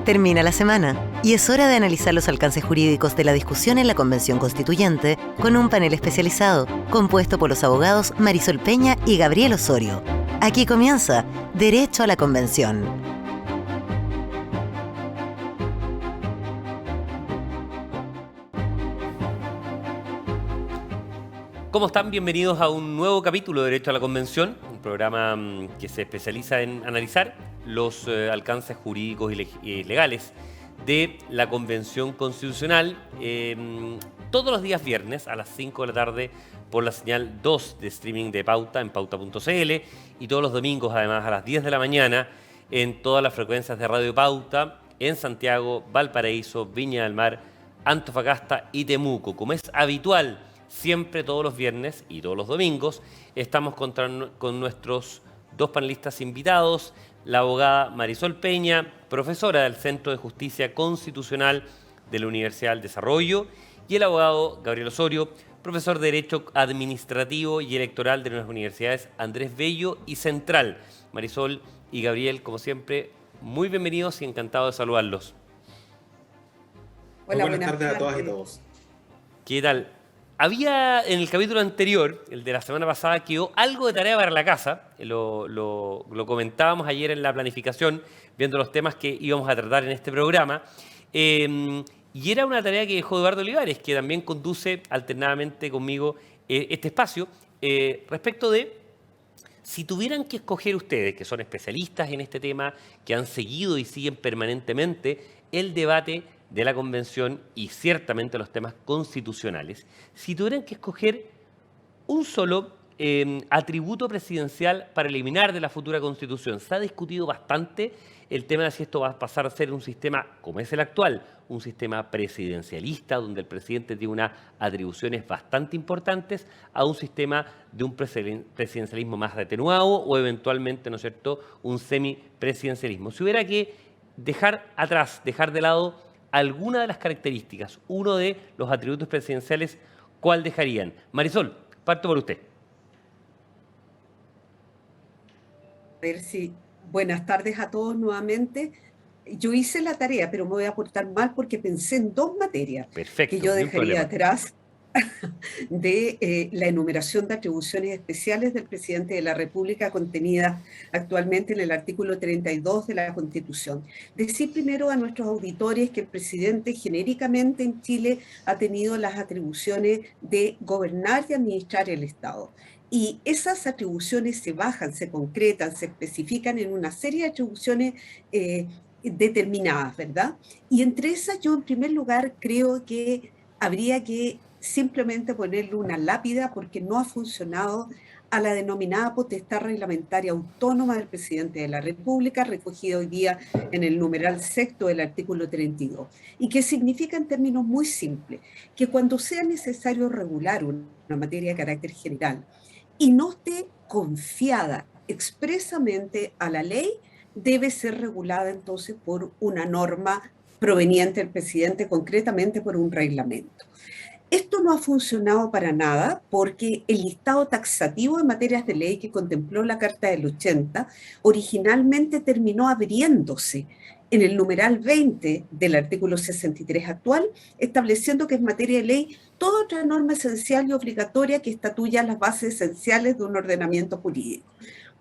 Termina la semana y es hora de analizar los alcances jurídicos de la discusión en la Convención Constituyente con un panel especializado compuesto por los abogados Marisol Peña y Gabriel Osorio. Aquí comienza Derecho a la Convención. ¿Cómo están? Bienvenidos a un nuevo capítulo de Derecho a la Convención, un programa que se especializa en analizar los alcances jurídicos y legales de la Convención Constitucional todos los días viernes a las 5 de la tarde por la señal 2 de streaming de Pauta en pauta.cl y todos los domingos además a las 10 de la mañana en todas las frecuencias de Radio Pauta en Santiago, Valparaíso, Viña del Mar, Antofagasta y Temuco. Como es habitual, siempre todos los viernes y todos los domingos estamos con nuestros dos panelistas invitados, la abogada Marisol Peña, profesora del Centro de Justicia Constitucional de la Universidad del Desarrollo, y el abogado Gabriel Osorio, profesor de Derecho Administrativo y Electoral de las universidades Andrés Bello y Central. Marisol y Gabriel, como siempre, muy bienvenidos y encantados de saludarlos. Hola, buenas tardes a todas y todos. ¿Qué tal? Había en el capítulo anterior, el de la semana pasada, quedó algo de tarea para la casa. Lo comentábamos ayer en la planificación, viendo los temas que íbamos a tratar en este programa. Y era una tarea que dejó Eduardo Olivares, que también conduce alternadamente conmigo este espacio, respecto de si tuvieran que escoger ustedes, que son especialistas en este tema, que han seguido y siguen permanentemente el debate de la Convención y ciertamente los temas constitucionales, si tuvieran que escoger un solo atributo presidencial para eliminar de la futura Constitución. Se ha discutido bastante el tema de si esto va a pasar a ser un sistema, como es el actual, un sistema presidencialista, donde el presidente tiene unas atribuciones bastante importantes, a un sistema de un presidencialismo más atenuado o eventualmente, ¿no es cierto?, un semipresidencialismo. Si hubiera que dejar atrás, dejar de lado alguna de las características, uno de los atributos presidenciales, ¿cuál dejarían? Marisol, parto por usted. A ver si... Buenas tardes a todos nuevamente. Yo hice la tarea, pero me voy a portar mal porque pensé en dos materias. Perfecto, que yo dejaría atrás de la enumeración de atribuciones especiales del presidente de la República contenida actualmente en el artículo 32 de la Constitución. Decir primero a nuestros auditores que el presidente genéricamente en Chile ha tenido las atribuciones de gobernar y administrar el Estado. Y esas atribuciones se bajan, se concretan, se especifican en una serie de atribuciones determinadas, ¿verdad? Y entre esas yo en primer lugar creo que habría que simplemente ponerle una lápida porque no ha funcionado a la denominada potestad reglamentaria autónoma del presidente de la República, recogida hoy día en el numeral sexto del artículo 32, y que significa en términos muy simples que cuando sea necesario regular una materia de carácter general y no esté confiada expresamente a la ley, debe ser regulada entonces por una norma proveniente del presidente, concretamente por un reglamento. Esto no ha funcionado para nada porque el listado taxativo de materias de ley que contempló la Carta del 80 originalmente terminó abriéndose en el numeral 20 del artículo 63 actual, estableciendo que en materia de ley toda otra norma esencial y obligatoria que estatuya las bases esenciales de un ordenamiento jurídico.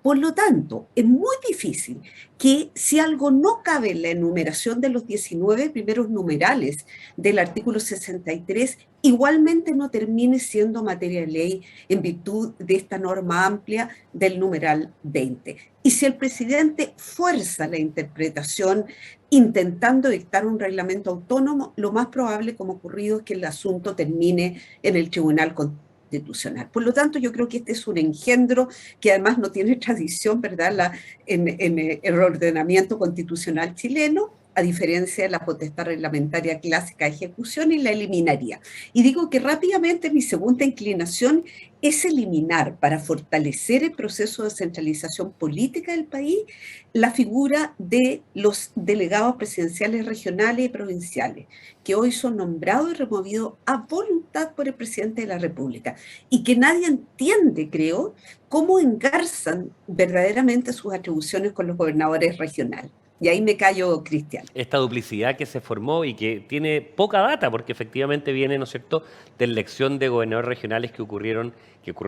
Por lo tanto, es muy difícil que si algo no cabe en la enumeración de los 19 primeros numerales del artículo 63, igualmente no termine siendo materia de ley en virtud de esta norma amplia del numeral 20. Y si el presidente fuerza la interpretación intentando dictar un reglamento autónomo, lo más probable, como ha ocurrido, es que el asunto termine en el Tribunal Constitucional. Por lo tanto, yo creo que este es un engendro que además no tiene tradición, ¿verdad?, en el ordenamiento constitucional chileno, a diferencia de la potestad reglamentaria clásica de ejecución, y la eliminaría. Y digo que rápidamente mi segunda inclinación es eliminar, para fortalecer el proceso de centralización política del país, la figura de los delegados presidenciales regionales y provinciales, que hoy son nombrados y removidos a voluntad por el presidente de la República, y que nadie entiende, creo, cómo engarzan verdaderamente sus atribuciones con los gobernadores regionales. Y ahí me callo, Cristian. Esta duplicidad que se formó y que tiene poca data, porque efectivamente viene, ¿no es cierto?, de elección de gobernadores regionales que ocurrió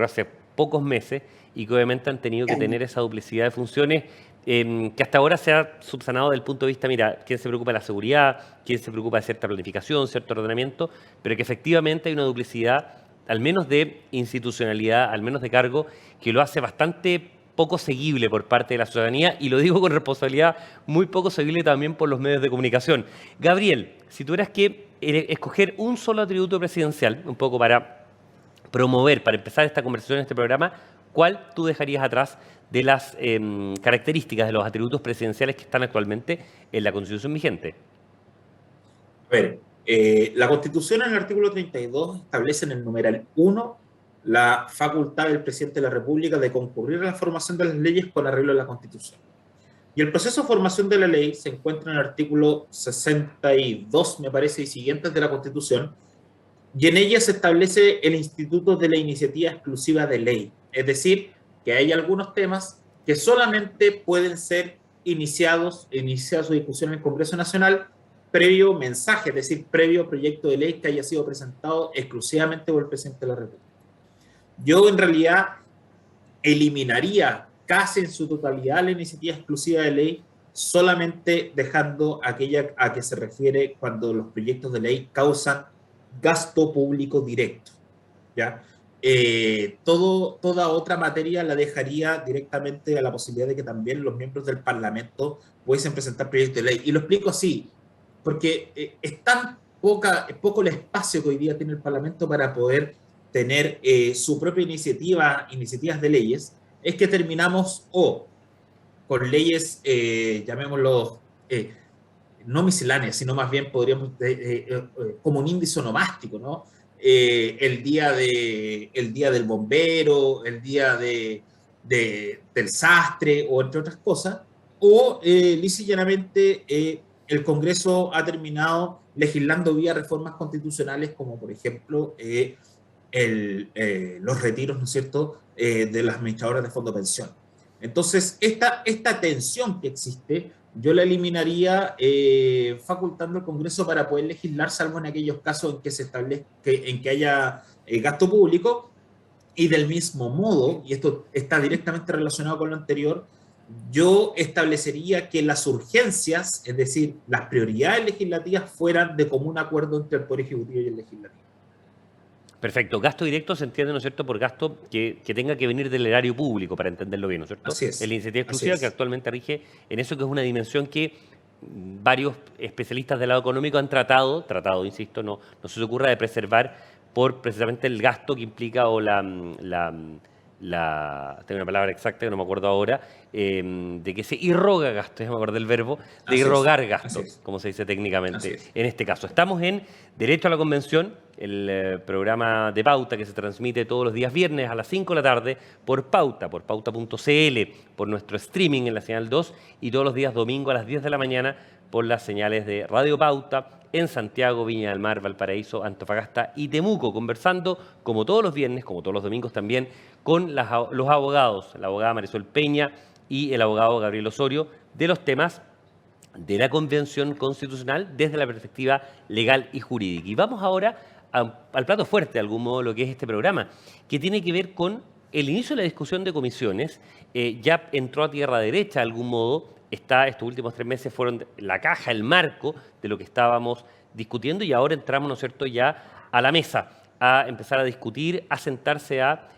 hace pocos meses y que obviamente han tenido que tener esa duplicidad de funciones que hasta ahora se ha subsanado desde el punto de vista, mira, quién se preocupa de la seguridad, quién se preocupa de cierta planificación, cierto ordenamiento, pero que efectivamente hay una duplicidad, al menos de institucionalidad, al menos de cargo, que lo hace bastante poco seguible por parte de la ciudadanía, y lo digo con responsabilidad, muy poco seguible también por los medios de comunicación. Gabriel, si tuvieras que escoger un solo atributo presidencial, un poco para promover, para empezar esta conversación en este programa, ¿cuál tú dejarías atrás de las características de los atributos presidenciales que están actualmente en la Constitución vigente? A ver, la Constitución en el artículo 32 establece en el numeral 1 la facultad del presidente de la República de concurrir a la formación de las leyes con arreglo a la Constitución. Y el proceso de formación de la ley se encuentra en el artículo 62, me parece, y siguientes de la Constitución, y en ella se establece el instituto de la iniciativa exclusiva de ley. Es decir, que hay algunos temas que solamente pueden ser iniciada su discusión en el Congreso Nacional previo mensaje, es decir, previo proyecto de ley que haya sido presentado exclusivamente por el presidente de la República. Yo en realidad eliminaría casi en su totalidad la iniciativa exclusiva de ley, solamente dejando aquella a que se refiere cuando los proyectos de ley causan gasto público directo, ¿ya? Toda otra materia la dejaría directamente a la posibilidad de que también los miembros del Parlamento pudiesen presentar proyectos de ley. Y lo explico así, porque es poco el espacio que hoy día tiene el Parlamento para poder tener su propia iniciativas de leyes, es que terminamos con leyes, llamémoslo, no misceláneas, sino más bien podríamos, como un índice onomástico, ¿no? El día del bombero, el día del sastre, o entre otras cosas, o lisa y llanamente el Congreso ha terminado legislando vía reformas constitucionales, como por ejemplo los retiros, ¿no es cierto?, de las administradoras de fondo de pensión. Entonces, esta tensión que existe, yo la eliminaría facultando al Congreso para poder legislar, salvo en aquellos casos en que se establezca, en que haya gasto público, y del mismo modo, y esto está directamente relacionado con lo anterior, yo establecería que las urgencias, es decir, las prioridades legislativas, fueran de común acuerdo entre el Poder Ejecutivo y el Legislativo. Perfecto. Gasto directo se entiende, ¿no es cierto?, por gasto que tenga que venir del erario público, para entenderlo bien, ¿no es cierto? Así es. Es la iniciativa exclusiva que actualmente rige en eso, que es una dimensión que varios especialistas del lado económico han tratado, insisto, no se les ocurra, de preservar por precisamente el gasto que implica, o tengo una palabra exacta que no me acuerdo ahora, de que se irroga gasto, ya me acordé del verbo, de irrogar gasto, como se dice técnicamente en este caso. Estamos en Derecho a la Convención, el programa de Pauta que se transmite todos los días viernes a las 5 de la tarde por Pauta, por pauta.cl, por nuestro streaming en la señal 2, y todos los días domingo a las 10 de la mañana por las señales de Radio Pauta en Santiago, Viña del Mar, Valparaíso, Antofagasta y Temuco, conversando como todos los viernes, como todos los domingos también, con los abogados, la abogada Marisol Peña y el abogado Gabriel Osorio, de los temas de la Convención Constitucional desde la perspectiva legal y jurídica. Y vamos ahora al plato fuerte, de algún modo, lo que es este programa, que tiene que ver con el inicio de la discusión de comisiones. Ya entró a tierra derecha, de algún modo. Estos últimos 3 meses fueron la caja, el marco de lo que estábamos discutiendo, y ahora entramos, ¿no es cierto?, ya a la mesa, a empezar a discutir, a sentarse a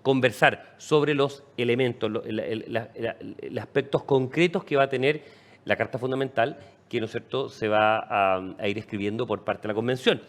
conversar sobre los elementos, los aspectos concretos que va a tener la Carta Fundamental, que, ¿no es cierto?, se va a ir escribiendo por parte de la Convención.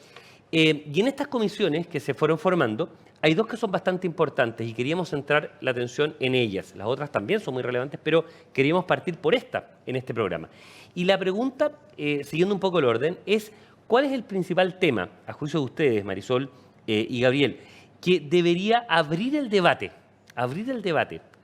Y en estas comisiones que se fueron formando, hay 2 que son bastante importantes y queríamos centrar la atención en ellas. Las otras también son muy relevantes, pero queríamos partir por esta en este programa. Y la pregunta, siguiendo un poco el orden, es: ¿cuál es el principal tema, a juicio de ustedes, Marisol y Gabriel, que debería abrir el debate,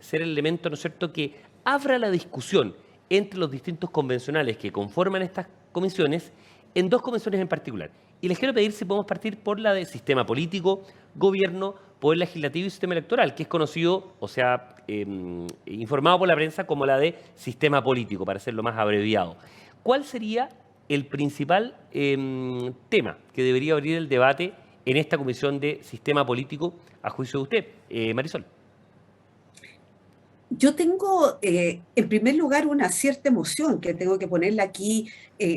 ser el elemento, ¿no es cierto?, que abra la discusión entre los distintos convencionales que conforman estas comisiones, en 2 comisiones en particular? Y les quiero pedir si podemos partir por la de sistema político, gobierno, Poder Legislativo y Sistema Electoral, que es conocido, o sea, informado por la prensa como la de sistema político, para hacerlo más abreviado. ¿Cuál sería el principal tema que debería abrir el debate en esta comisión de sistema político, a juicio de usted, Marisol? Yo tengo, en primer lugar, una cierta emoción que tengo que ponerla aquí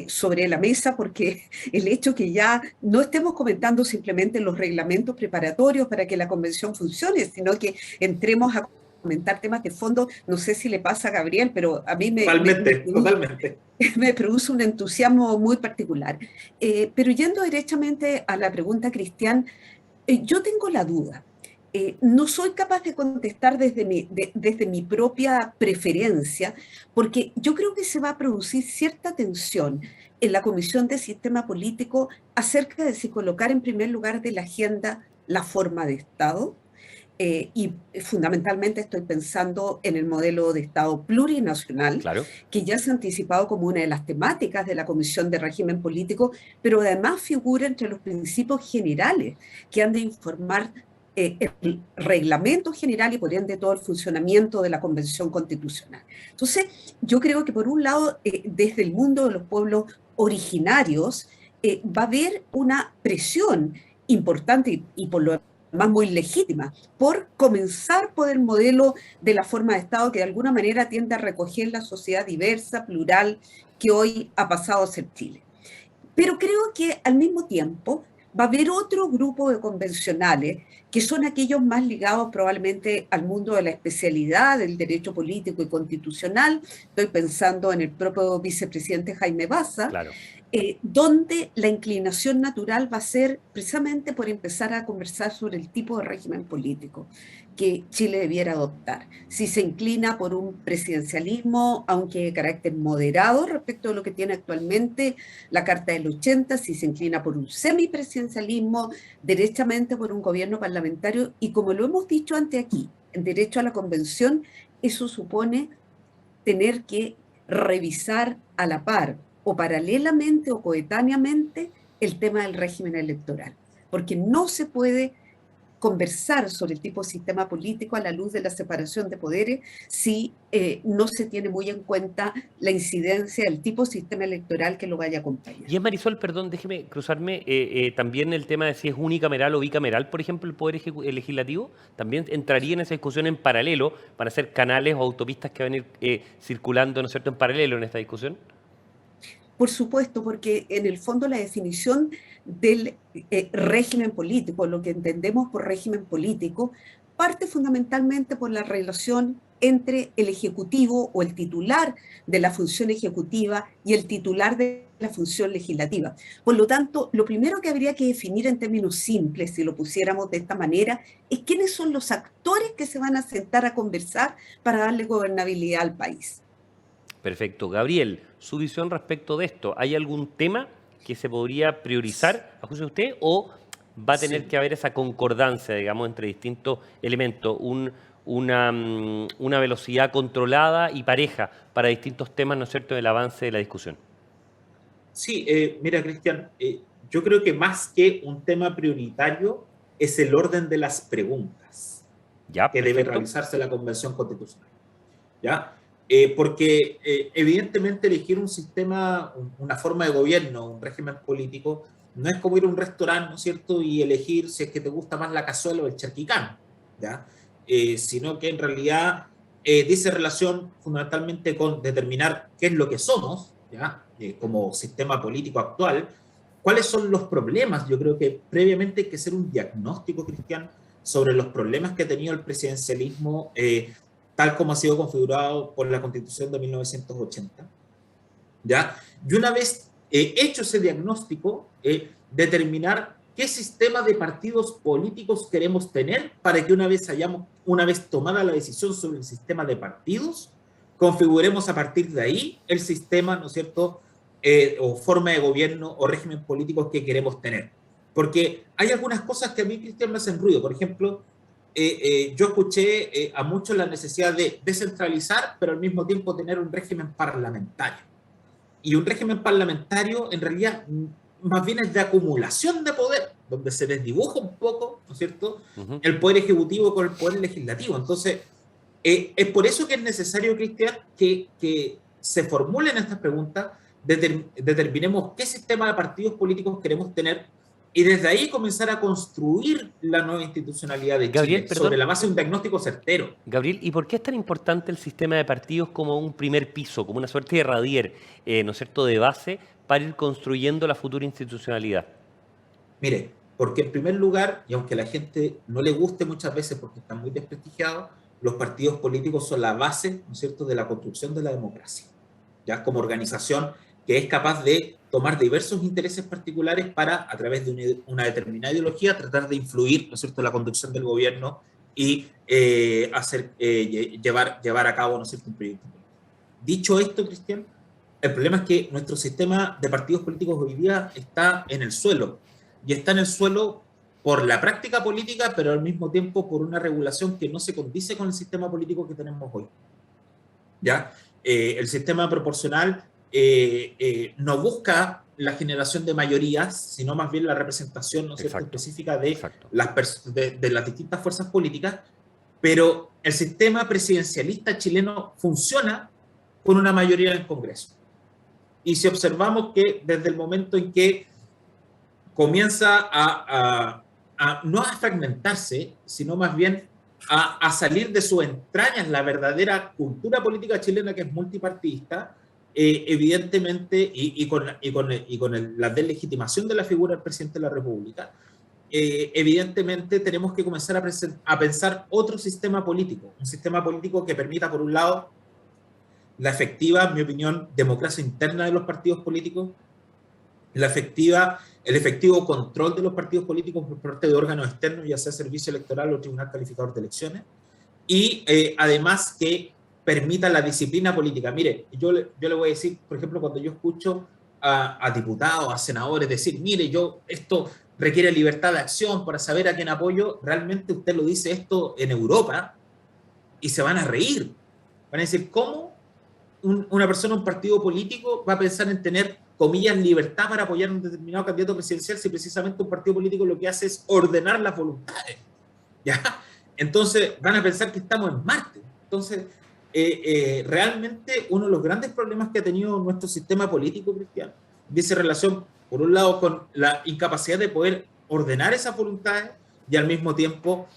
sobre la mesa, porque el hecho que ya no estemos comentando simplemente los reglamentos preparatorios para que la convención funcione, sino que entremos a comentar temas de fondo, no sé si le pasa a Gabriel, pero a mí Totalmente. me produce un entusiasmo muy particular. Pero yendo directamente a la pregunta, Cristian, yo tengo la duda. No soy capaz de contestar desde mi propia preferencia, porque yo creo que se va a producir cierta tensión en la Comisión de Sistema Político acerca de si colocar en primer lugar de la agenda la forma de Estado. Y fundamentalmente estoy pensando en el modelo de Estado plurinacional, Claro. que ya se ha anticipado como una de las temáticas de la Comisión de Régimen Político, pero además figura entre los principios generales que han de informar el reglamento general y por ende todo el funcionamiento de la Convención Constitucional. Entonces, yo creo que por un lado, desde el mundo de los pueblos originarios, va a haber una presión importante y por lo más muy legítima, por comenzar por el modelo de la forma de Estado que de alguna manera tiende a recoger la sociedad diversa, plural, que hoy ha pasado a ser Chile. Pero creo que al mismo tiempo va a haber otro grupo de convencionales que son aquellos más ligados probablemente al mundo de la especialidad del derecho político y constitucional. Estoy pensando en el propio vicepresidente Jaime Baza, Claro. donde la inclinación natural va a ser precisamente por empezar a conversar sobre el tipo de régimen político que Chile debiera adoptar. Si se inclina por un presidencialismo, aunque de carácter moderado respecto a lo que tiene actualmente la Carta del 80, si se inclina por un semipresidencialismo, derechamente por un gobierno parlamentario, y como lo hemos dicho antes aquí, en derecho a la convención, eso supone tener que revisar a la par o paralelamente o coetáneamente el tema del régimen electoral, porque no se puede conversar sobre el tipo de sistema político a la luz de la separación de poderes si no se tiene muy en cuenta la incidencia del tipo de sistema electoral que lo vaya a acompañar. Y es Marisol, perdón, déjeme cruzarme, también el tema de si es unicameral o bicameral, por ejemplo, el Poder Legislativo, también entraría en esa discusión en paralelo para hacer canales o autopistas que van a ir circulando, ¿no es cierto?, en paralelo en esta discusión. Por supuesto, porque en el fondo la definición del régimen político, lo que entendemos por régimen político, parte fundamentalmente por la relación entre el ejecutivo o el titular de la función ejecutiva y el titular de la función legislativa. Por lo tanto, lo primero que habría que definir en términos simples, si lo pusiéramos de esta manera, es quiénes son los actores que se van a sentar a conversar para darle gobernabilidad al país. Perfecto. Gabriel, su visión respecto de esto, ¿hay algún tema que se podría priorizar, a juicio de usted, o va a tener que haber esa concordancia, digamos, entre distintos elementos, una velocidad controlada y pareja para distintos temas, ¿no es cierto?, del avance de la discusión? Sí, mira, Cristian, yo creo que más que un tema prioritario es el orden de las preguntas Ya, que debe perfecto. realizarse la Convención Constitucional. ¿Ya? Porque evidentemente elegir un sistema, una forma de gobierno, un régimen político, no es como ir a un restaurante, ¿no es cierto?, y elegir si es que te gusta más la cazuela o el charquicán, ¿ya? Sino que en realidad dice relación fundamentalmente con determinar qué es lo que somos, ¿ya? Como sistema político actual, cuáles son los problemas. Yo creo que previamente hay que hacer un diagnóstico, Cristian, sobre los problemas que ha tenido el presidencialismo tal como ha sido configurado por la Constitución de 1980. ¿Ya? Y una vez hecho ese diagnóstico, determinar qué sistema de partidos políticos queremos tener para que una vez tomada la decisión sobre el sistema de partidos, configuremos a partir de ahí el sistema, ¿no es cierto?, o forma de gobierno o régimen político que queremos tener. Porque hay algunas cosas que a mí, Cristian, me hacen ruido. Por ejemplo, yo escuché a muchos la necesidad de descentralizar, pero al mismo tiempo tener un régimen parlamentario. Y un régimen parlamentario, en realidad, más bien es de acumulación de poder, donde se desdibuja un poco, ¿no es cierto?, el poder ejecutivo con el poder legislativo. Entonces, es por eso que es necesario, Cristian, que se formulen estas preguntas, determinemos qué sistema de partidos políticos queremos tener y desde ahí comenzar a construir la nueva institucionalidad de Gabriel, Chile perdón. sobre la base de un diagnóstico certero. Gabriel, ¿y por qué es tan importante el sistema de partidos como un primer piso, como una suerte de radier, ¿no es cierto?, de base para ir construyendo la futura institucionalidad? Mire, porque en primer lugar, y aunque a la gente no le guste muchas veces porque están muy desprestigiados, los partidos políticos son la base, ¿no es cierto?, de la construcción de la democracia, ya como organización que es capaz de tomar diversos intereses particulares para, a través de una determinada ideología, tratar de influir, ¿no es cierto?, en la conducción del gobierno y llevar a cabo, ¿no es cierto?, un proyecto. Dicho esto, Cristian, el problema es que nuestro sistema de partidos políticos hoy día está en el suelo, y está en el suelo por la práctica política, pero al mismo tiempo por una regulación que no se condice con el sistema político que tenemos hoy. ¿Ya? El sistema proporcional no busca la generación de mayorías, sino más bien la representación, ¿no es cierto?, específica de las distintas fuerzas políticas, pero el sistema presidencialista chileno funciona con una mayoría en el Congreso. Y si observamos que desde el momento en que comienza no a fragmentarse, sino más bien a salir de sus entrañas la verdadera cultura política chilena, que es multipartidista, evidentemente, y con la deslegitimación de la figura del presidente de la República, evidentemente tenemos que comenzar a pensar otro sistema político, un sistema político que permita, por un lado, la efectiva, en mi opinión, democracia interna de los partidos políticos, el efectivo control de los partidos políticos por parte de órganos externos, ya sea Servicio Electoral o Tribunal Calificador de Elecciones, y además que permita la disciplina política. Mire, yo le voy a decir, por ejemplo, cuando yo escucho a diputados, a senadores decir, mire, esto requiere libertad de acción para saber a quién apoyo, realmente usted lo dice esto en Europa y se van a reír. Van a decir, ¿cómo una persona, un partido político va a pensar en tener, comillas, libertad para apoyar a un determinado candidato presidencial si precisamente un partido político lo que hace es ordenar las voluntades? ¿Ya? Entonces van a pensar que estamos en Marte. Entonces, realmente uno de los grandes problemas que ha tenido nuestro sistema político, Cristiano, dice relación, por un lado, con la incapacidad de poder ordenar esas voluntades y al mismo tiempo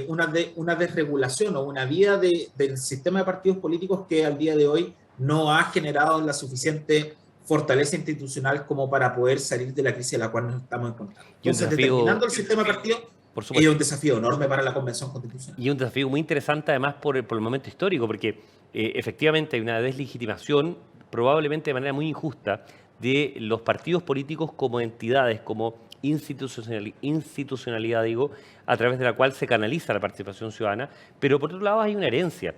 una desregulación o una vía del sistema de partidos políticos que al día de hoy no ha generado la suficiente fortaleza institucional como para poder salir de la crisis en la cual nos estamos encontrando. Entonces, determinando el sistema de partidos es un desafío enorme para la Convención Constitucional. Y un desafío muy interesante además por el momento histórico, porque efectivamente hay una deslegitimación probablemente de manera muy injusta de los partidos políticos como entidades, como institucionalidad, digo, a través de la cual se canaliza la participación ciudadana, pero por otro lado hay una herencia.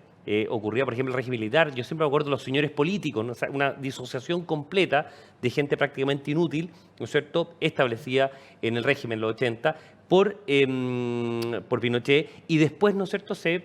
Ocurría, por ejemplo, el régimen militar. Yo siempre me acuerdo de los señores políticos, ¿no? O sea, una disociación completa de gente prácticamente inútil, ¿no es cierto?, establecida en el régimen en los 80 por Pinochet, y después, ¿no es cierto?, se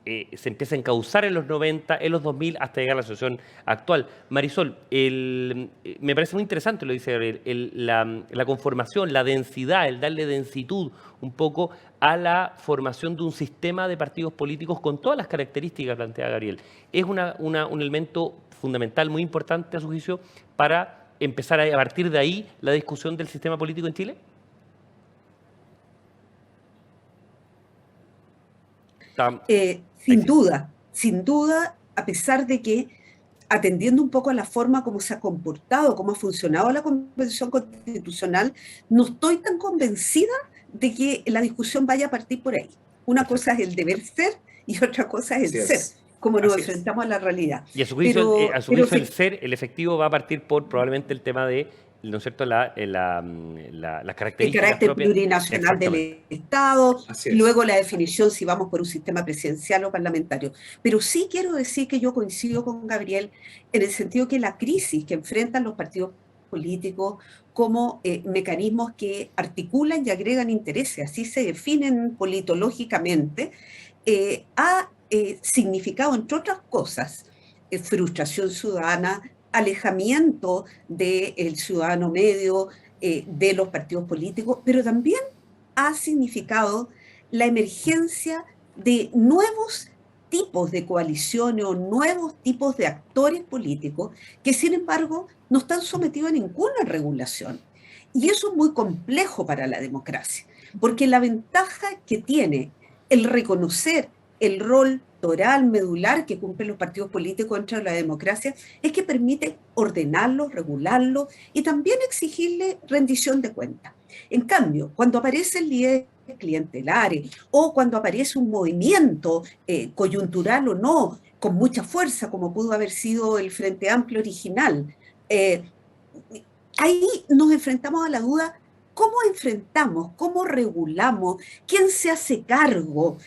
empieza a encauzar en los 90, en los 2000, hasta llegar a la situación actual. Marisol, me parece muy interesante lo que dice Gabriel, la conformación, la densidad, el darle densitud un poco a la formación de un sistema de partidos políticos con todas las características que plantea Gabriel. Es un elemento fundamental, muy importante a su juicio, para empezar a partir de ahí la discusión del sistema político en Chile. Sin duda, a pesar de que, atendiendo un poco a la forma como se ha comportado, cómo ha funcionado la Convención Constitucional, no estoy tan convencida de que la discusión vaya a partir por ahí. Una cosa es el deber ser y otra cosa es el ser, como nos enfrentamos a la realidad. Y a su juicio, el ser, el efectivo, va a partir por probablemente el tema de, ¿no es cierto?, las características el carácter propias plurinacional del Estado, luego la definición si vamos por un sistema presidencial o parlamentario. Pero sí quiero decir que yo coincido con Gabriel en el sentido que la crisis que enfrentan los partidos políticos como mecanismos que articulan y agregan intereses, así se definen politológicamente, ha significado, entre otras cosas, frustración ciudadana, alejamiento del ciudadano medio, de los partidos políticos, pero también ha significado la emergencia de nuevos tipos de coaliciones o nuevos tipos de actores políticos que, sin embargo, no están sometidos a ninguna regulación. Y eso es muy complejo para la democracia, porque la ventaja que tiene el reconocer el rol toral, medular que cumplen los partidos políticos dentro de la democracia es que permite ordenarlos, regularlos y también exigirle rendición de cuentas. En cambio, cuando aparecen líderes clientelares o cuando aparece un movimiento coyuntural o no, con mucha fuerza, como pudo haber sido el Frente Amplio original, ahí nos enfrentamos a la duda: ¿cómo enfrentamos? ¿Cómo regulamos? ¿Quién se hace cargo?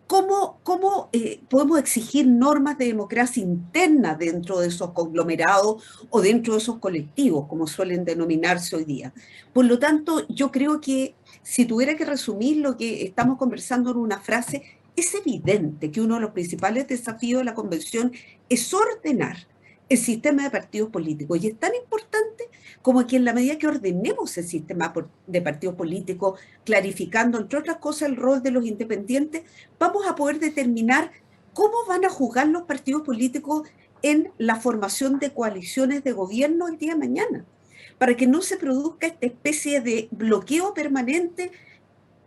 ¿Cómo podemos exigir normas de democracia interna dentro de esos conglomerados o dentro de esos colectivos, como suelen denominarse hoy día? Por lo tanto, yo creo que si tuviera que resumir lo que estamos conversando en una frase, es evidente que uno de los principales desafíos de la Convención es ordenar el sistema de partidos políticos. Y es tan importante como que en la medida que ordenemos el sistema de partidos políticos, clarificando, entre otras cosas, el rol de los independientes, vamos a poder determinar cómo van a jugar los partidos políticos en la formación de coaliciones de gobierno el día de mañana, para que no se produzca esta especie de bloqueo permanente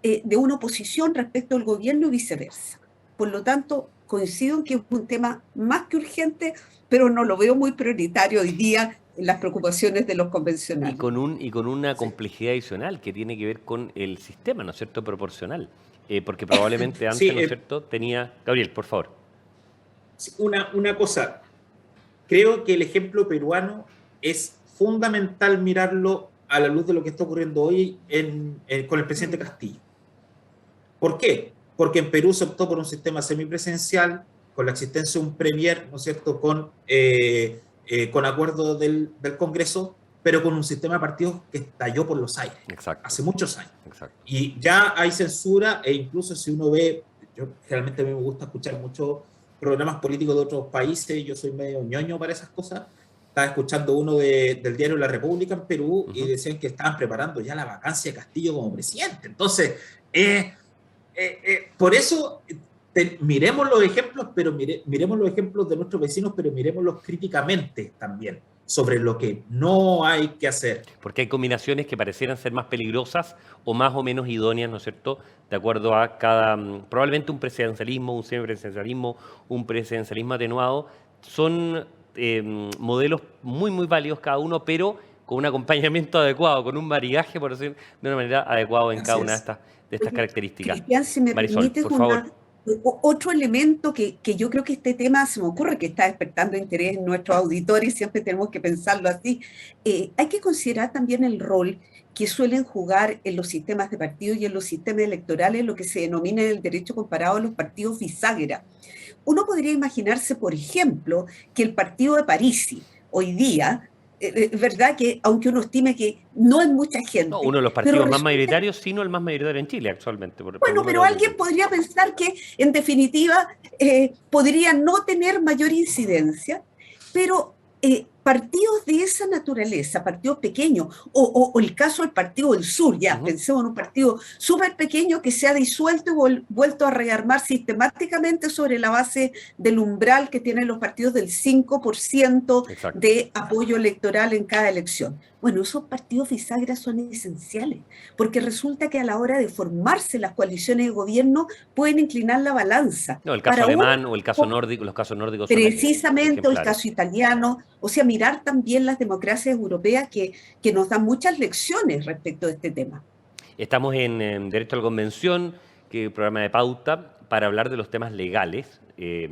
de una oposición respecto al gobierno y viceversa. Por lo tanto, coincido en que es un tema más que urgente, pero no lo veo muy prioritario hoy día en las preocupaciones de los convencionales. Y con una complejidad adicional que tiene que ver con el sistema, ¿no es cierto?, proporcional. Porque probablemente antes, Sí, ¿no es cierto?, tenía... Gabriel, por favor. Una cosa, creo que el ejemplo peruano es fundamental mirarlo a la luz de lo que está ocurriendo hoy con el presidente Castillo. ¿Por qué? Porque en Perú se optó por un sistema semipresidencial, con la existencia de un premier, ¿no es cierto?, con acuerdo del Congreso, pero con un sistema de partidos que estalló por los aires. Exacto. Hace muchos años. Exacto. Y ya hay censura, e incluso si uno ve, yo generalmente me gusta escuchar muchos programas políticos de otros países, yo soy medio ñoño para esas cosas. Estaba escuchando uno del diario La República en Perú y decían que estaban preparando ya la vacancia de Castillo como presidente. Entonces, por eso miremos los ejemplos, pero miremos los ejemplos de nuestros vecinos, pero miremoslos críticamente también sobre lo que no hay que hacer. Porque hay combinaciones que parecieran ser más peligrosas o más o menos idóneas, ¿no es cierto?, de acuerdo a probablemente un presidencialismo, un semipresidencialismo, un presidencialismo atenuado, son modelos muy, muy válidos cada uno, pero con un acompañamiento adecuado, con un maridaje, por decir de una manera adecuada en cada una de estas características. Cristian, si me Marisol, permites, por favor. otro elemento que yo creo que este tema se me ocurre que está despertando interés en nuestros auditores, siempre tenemos que pensarlo así. Hay que considerar también el rol que suelen jugar en los sistemas de partidos y en los sistemas electorales lo que se denomina en el derecho comparado a los partidos bisagra. Uno podría imaginarse, por ejemplo, que el partido de Parisi hoy día, verdad que aunque uno estime que no es mucha gente... No, uno de los partidos más mayoritarios, sino el más mayoritario en Chile actualmente. Bueno, pero alguien podría pensar que, en definitiva, podría no tener mayor incidencia, pero partidos de esa naturaleza, partidos pequeños, o el caso del Partido del Sur, ya, pensemos en un partido súper pequeño que se ha disuelto y vuelto a rearmar sistemáticamente sobre la base del umbral que tienen los partidos del 5% Exacto. de apoyo electoral en cada elección. Bueno, esos partidos bisagras son esenciales, porque resulta que a la hora de formarse las coaliciones de gobierno pueden inclinar la balanza. No, el caso alemán o el caso nórdico, los casos nórdicos son precisamente, o el ejemplares. caso italiano, o sea, mirar también las democracias europeas que nos dan muchas lecciones respecto de este tema. Estamos en Derecho a la Convención, que es un programa de pauta para hablar de los temas legales que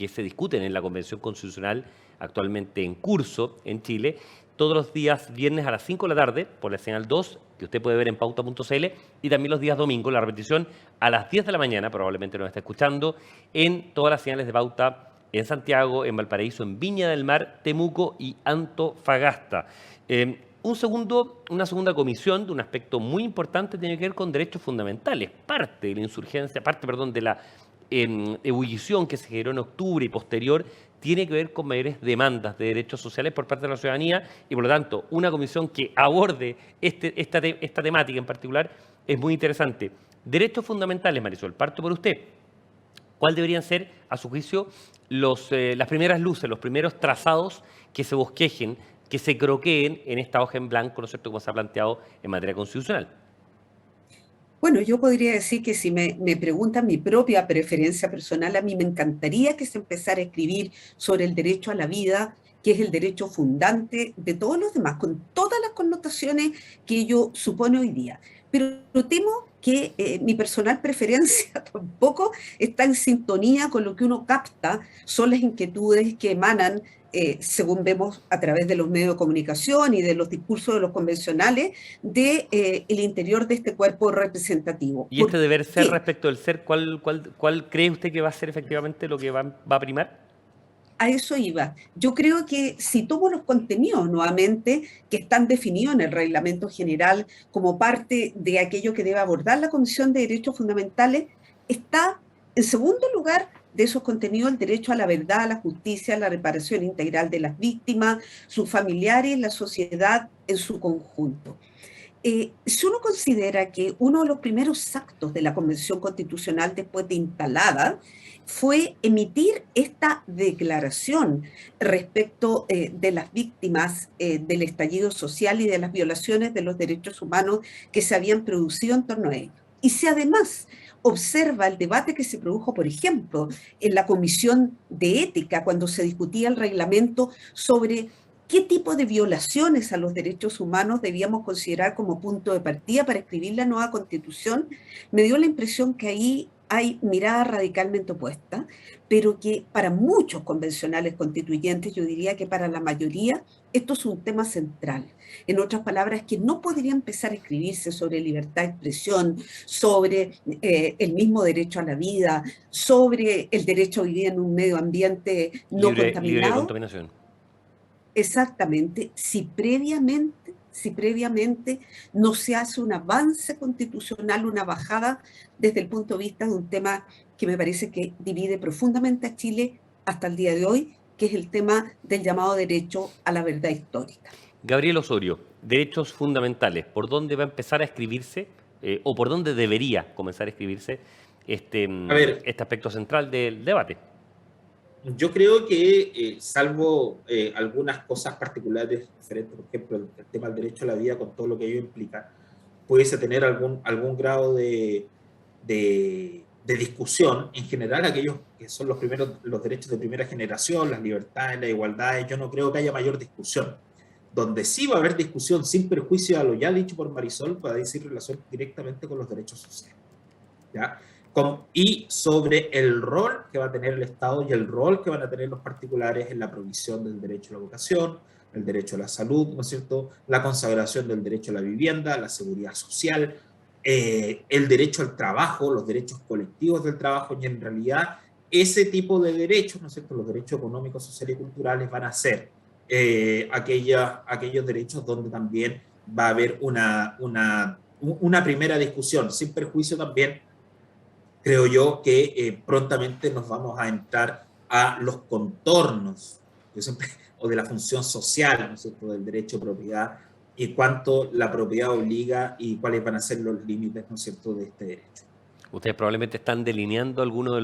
se discuten en la Convención Constitucional actualmente en curso en Chile, todos los días viernes a las 5 de la tarde por la señal 2, que usted puede ver en pauta.cl, y también los días domingos, la repetición a las 10 de la mañana, probablemente nos está escuchando, en todas las señales de pauta en Santiago, en Valparaíso, en Viña del Mar, Temuco y Antofagasta. Una segunda comisión de un aspecto muy importante tiene que ver con derechos fundamentales, parte de la ebullición que se generó en octubre y posterior tiene que ver con mayores demandas de derechos sociales por parte de la ciudadanía y, por lo tanto, una comisión que aborde esta temática en particular es muy interesante. Derechos fundamentales, Marisol, parto por usted. ¿Cuáles deberían ser, a su juicio, las primeras luces, los primeros trazados que se bosquejen, que se croqueen en esta hoja en blanco, ¿no es cierto?, como se ha planteado en materia constitucional? Bueno, yo podría decir que si me preguntan mi propia preferencia personal, a mí me encantaría que se empezara a escribir sobre el derecho a la vida, que es el derecho fundante de todos los demás, con todas las connotaciones que ello supone hoy día. Pero temo que mi personal preferencia tampoco está en sintonía con lo que uno capta, son las inquietudes que emanan, según vemos a través de los medios de comunicación y de los discursos de los convencionales, de, el interior de este cuerpo representativo. Y este deber ser ¿Qué? respecto del ser, ¿cuál cree usted que va a ser efectivamente lo que va a primar? A eso iba. Yo creo que si tomo los contenidos nuevamente que están definidos en el Reglamento General como parte de aquello que debe abordar la Comisión de Derechos Fundamentales, está en segundo lugar de esos contenidos el derecho a la verdad, a la justicia, a la reparación integral de las víctimas, sus familiares, la sociedad en su conjunto. Si uno considera que uno de los primeros actos de la Convención Constitucional después de instalada fue emitir esta declaración respecto de las víctimas del estallido social y de las violaciones de los derechos humanos que se habían producido en torno a ello. Y si además observa el debate que se produjo, por ejemplo, en la Comisión de Ética, cuando se discutía el reglamento sobre qué tipo de violaciones a los derechos humanos debíamos considerar como punto de partida para escribir la nueva Constitución, me dio la impresión que ahí hay miradas radicalmente opuestas, pero que para muchos convencionales constituyentes, yo diría que para la mayoría, esto es un tema central. En otras palabras, que no podría empezar a escribirse sobre libertad de expresión, sobre el mismo derecho a la vida, sobre el derecho a vivir en un medio ambiente no Libre de contaminado. contaminación. Exactamente, si previamente no se hace un avance constitucional, una bajada desde el punto de vista de un tema que me parece que divide profundamente a Chile hasta el día de hoy, que es el tema del llamado derecho a la verdad histórica. Gabriel Osorio, derechos fundamentales, ¿por dónde va a empezar a escribirse o por dónde debería comenzar a escribirse este aspecto central del debate? Yo creo que, salvo algunas cosas particulares diferentes, por ejemplo, el tema del derecho a la vida con todo lo que ello implica, pudiese tener algún grado de discusión. En general, aquellos que son los derechos de primera generación, las libertades, las igualdades, yo no creo que haya mayor discusión. Donde sí va a haber discusión, sin perjuicio a lo ya dicho por Marisol, puede decir relación directamente con los derechos sociales, ¿ya? Y sobre el rol que va a tener el Estado y el rol que van a tener los particulares en la provisión del derecho a la educación, el derecho a la salud, ¿no es cierto?, la consagración del derecho a la vivienda, la seguridad social, el derecho al trabajo, los derechos colectivos del trabajo, y en realidad ese tipo de derechos, ¿no es cierto?, los derechos económicos, sociales y culturales van a ser aquellos derechos donde también va a haber una primera discusión, sin perjuicio también. Creo yo que prontamente nos vamos a entrar a los contornos o de la función social, ¿no es cierto?, del derecho a propiedad y cuánto la propiedad obliga y cuáles van a ser los límites, ¿no es cierto?, de este derecho. Ustedes probablemente están delineando algunos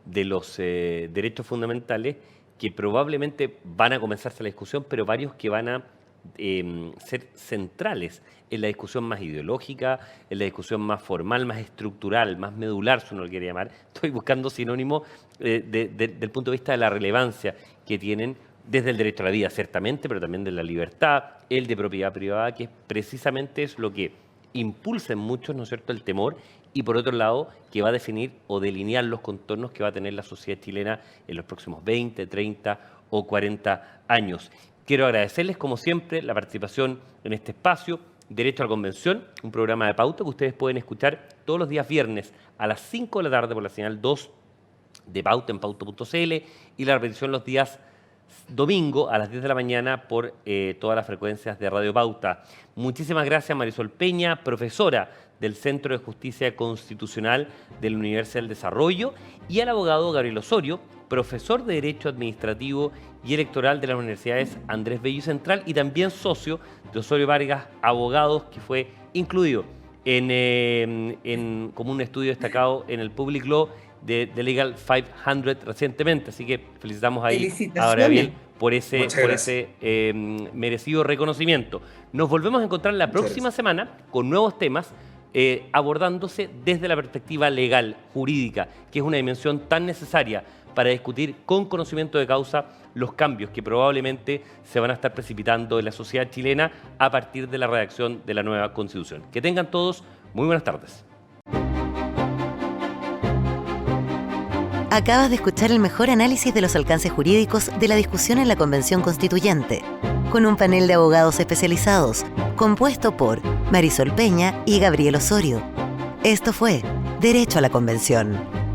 de los derechos fundamentales que probablemente van a comenzarse la discusión, pero varios que van a ser centrales en la discusión más ideológica, en la discusión más formal, más estructural, más medular, si uno lo quiere llamar. Estoy buscando sinónimos del punto de vista de la relevancia que tienen desde el derecho a la vida, ciertamente, pero también de la libertad, el de propiedad privada, que precisamente es lo que impulsa en muchos, ¿no es cierto?, el temor, y por otro lado, que va a definir o delinear los contornos que va a tener la sociedad chilena en los próximos 20, 30 o 40 años. Quiero agradecerles, como siempre, la participación en este espacio, Derecho a la Convención, un programa de pauta que ustedes pueden escuchar todos los días viernes a las 5 de la tarde por la señal 2 de Pauta en pauta.cl y la repetición los días domingo a las 10 de la mañana por todas las frecuencias de Radio Pauta. Muchísimas gracias, Marisol Peña, profesora del Centro de Justicia Constitucional de la Universidad del Desarrollo, y al abogado Gabriel Osorio, profesor de Derecho Administrativo y Electoral de las Universidades Andrés Bello y Central, y también socio de Osorio Vargas Abogados, que fue incluido como un estudio destacado en el Public Law de Legal 500 recientemente. Así que felicitamos ahí a Gabriel por ese merecido reconocimiento. Nos volvemos a encontrar la próxima semana con nuevos temas abordándose desde la perspectiva legal, jurídica, que es una dimensión tan necesaria para discutir con conocimiento de causa los cambios que probablemente se van a estar precipitando en la sociedad chilena a partir de la redacción de la nueva Constitución. Que tengan todos muy buenas tardes. Acabas de escuchar el mejor análisis de los alcances jurídicos de la discusión en la Convención Constituyente, con un panel de abogados especializados, compuesto por Marisol Peña y Gabriel Osorio. Esto fue Derecho a la Convención.